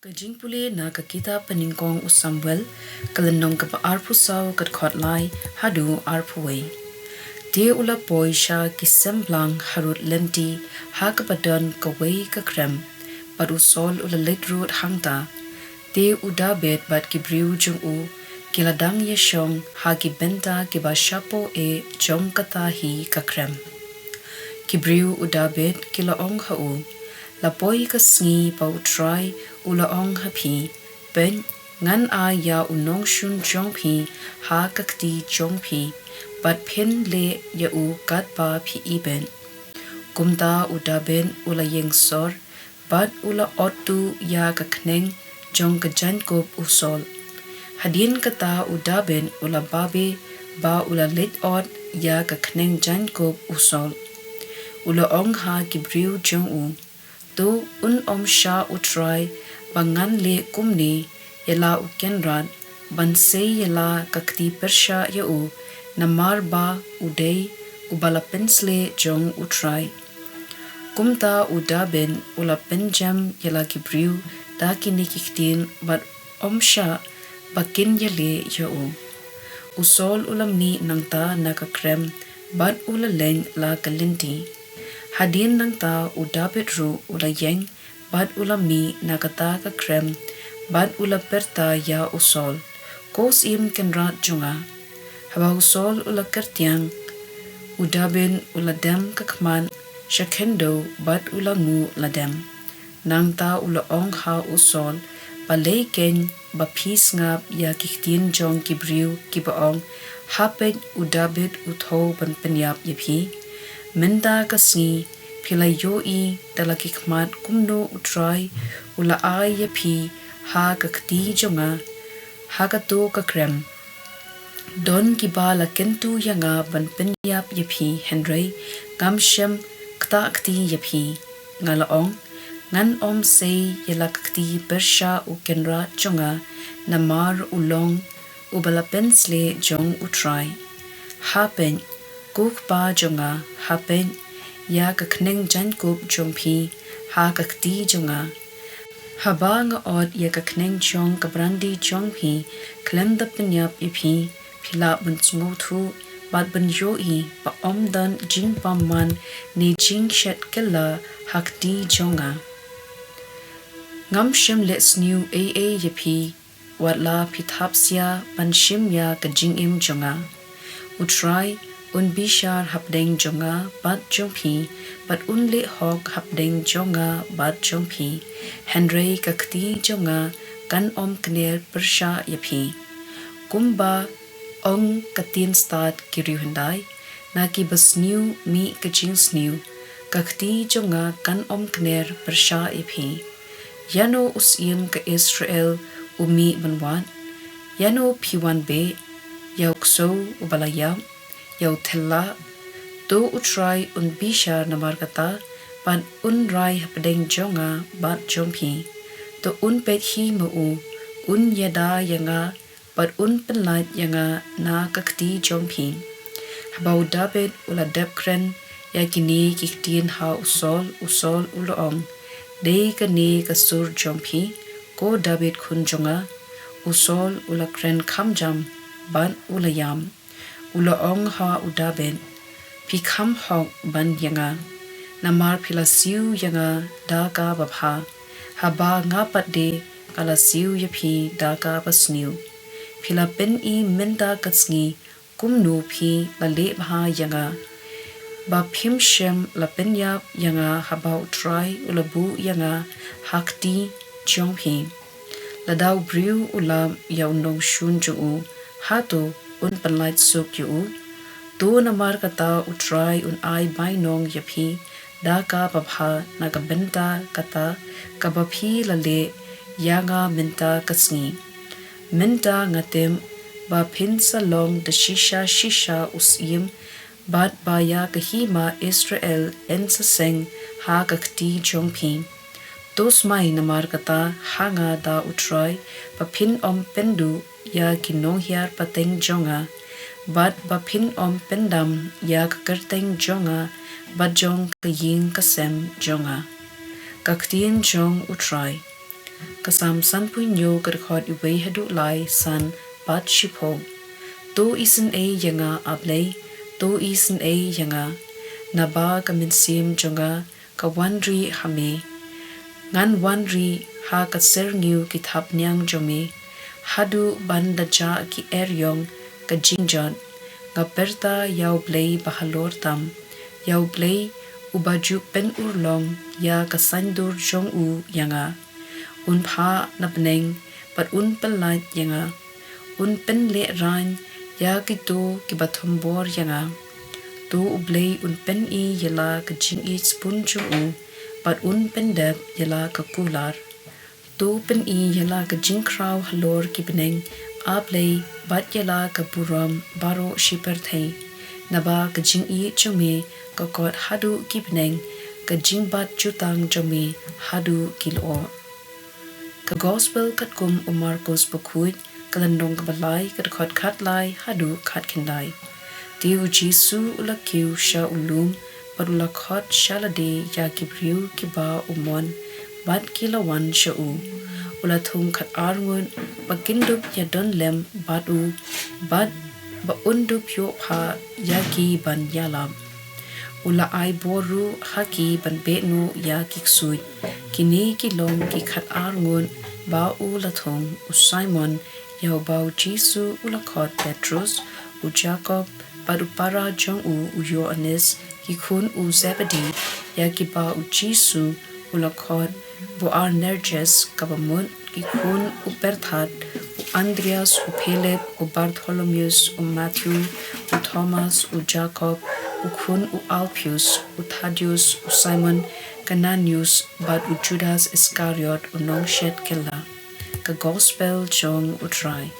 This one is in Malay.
Ka jingpule na ka kita peningkong u Samuel kalenong ka arpu saw kat khot lai hadu arpu wei. Dia ula poi sha ki semblang harut lenti ha ka padan ka wei ka krem padu sol ula letrut hangta. Dia uda bet bat ki briu jung u kiladang yeshong ha ki benta ki ba shapo e jong kata hi ka krem. Ki briu uda bet kila ong ha u la poi ka sngi pa utrai ula ong ha pi ben ngan a ya unong shun jong pi ha kakti jong pi bat pen le ya u kat pa pi iben kumta uda ben ula yeng sor bat ula otu ya ka kneng jong ka jan kop usol hadin kata uda ben ula babe ba ula let ot ya ka kneng jan kop usol ula ong ha ki briu jong u tu un sha utrai bangan le kumni yela ukenran ban se yela kakti persha ya u namar ba udei ubala pensle jong utrai kumta uda ben ula penjam yela kibriu da kini ktien bat sha bakin yele ya u usol ulam ni nangta naka krem bat ula leng la kalinti hadin nangta uda petru ula yeng bat ula mi nakata ka krem bat ula perta ya usol kos im kenrat junga haba usol ula kertiang uda ben ula dem kakman shakendo bat ula ngu ladem nangta ula ong ha usol balei ken ba pis ngap ya kiktien jong kibriu kibaong hapet uda bet utho ban penyap yepi menda kasni pilai yoi dalaki kmat kumno utrai ula ai yapi ha kakti jonga ha kato ka krem don kibala kentu yanga ban penyap yapi henry gamshem kta akti yapi ngalaong ngan se yala kakti bersha u kenra jonga namar ulong ubala pensle jong utrai hapen kukpa jonga hapen ya ka kneng jan kup jong pi ha ka kti jonga haba nga od ya ka kneng jong ka brandi jong pi klem da penyap ipi pila ban tsungo thu bat ban yo i pa dan jing pamman ni jing shet kella ha kti jonga ngam shim let's new aa yapi watla pithapsia ban shim ya ka jing im jonga utrai un bishar hapdeng jonga bat jongpi bat un le hok hapdeng jonga bat jongpi henry kakti jonga kan kner persha yapi kumba ong ktien start kiri hundai na ki bas new mi kajing new kakti jonga kan kner persha yapi yano usim ka Israel umi banwan yano p1b yaukso ubalayaw yaw thella to utrai un bishar namar kata pan un rai hapdeng jonga bat jongpi to un pet hi mu un yada yanga pat un penlait yanga na kakti jongpi habau dabet ula depkren yakini kiktien ha usol ulong de kani kasur jongpi ko dabet kun jonga usol ula kren khamjam ban ulayam ula ong ha udaben pikham hok ban yanga namar pilasiu yanga daga babha haba ngapat de kalasiu yapi daga basniu pila pen i menda katsngi kumnu phi lale bha yanga ba phim shem la penya yanga haba utrai ulabu yanga hakti jongphi ladau briu ulam yaunong shun ju hato un penlait suk yu tu namar kata utrai un ai bainong yapi daka babha naga benta kata kabapi lale yanga menta kasngi menta ngatem ba pinsa long de shisha usim bat baya kahima Israel ensaseng ha kakti jongpi tos mai namar kata hanga da utrai papin pendu ya kinong hiar pateng jonga bat bapin pendam ya kerteng jonga bat jong kaying kasem jonga kaktien jong utrai kasam san punyo kadkhot iway hadu lai san bat shipo. To isen a yanga ablei, to isen a yanga, naba kaminsim jonga ka wandri hame. Ngan wandri ha kaser ngiu kitap nyang jome, hadu bandaja ki eryong ka jingjot, nga perta yau Blei bahalor tam, yau Blei ubaju pen urlong ya kasandur jong u yanga, un pha napneng pat un pelat yanga, un pen le rain ya kito ki bathombor yanga, to Blei un pen I yala ka jing I spun jong u, pat un pen dep yala ka kular, to pen I yala ka jing kraw halor ki beneng, a Blei bat yala ka buram baro shipper thay, naba ka jing I jome ka kot hadu ki beneng, ka jing bat jutang jome hadu kilo. Ka gospel kat kum Marcos bakut, kalandong ka balay kat kot kat lai hadu kat kendai. Tiu Jisu ulakiu sha ulum, parulakot shalade ya kibriu kiba umon, bat kilawan sha u. Ulatung kat arngun, bakindup ya don lem bat u, bat ba undup yo pa yaki ban yalam. Ula ai boru haki ban betnu ya kiksui, kini kilong ki kat arngun, ba u latong u Simon, yau bau Jisu ulakot Petrus, u Jacob, baru para jong u Yohanes, ki kun u Zebedee, ya ki ba u Jisu ulakot, bo Nerges kabamut, ki kun u Berthat, u Andreas, u Philip, u Bartholomeus, u Matthew, u Thomas, u Jacob, u kun u Alpius, u Thaddeus, u Simon, Cananius, bat u Judas Iscariot, u Nongshet Kella. Ka gospel jong u try.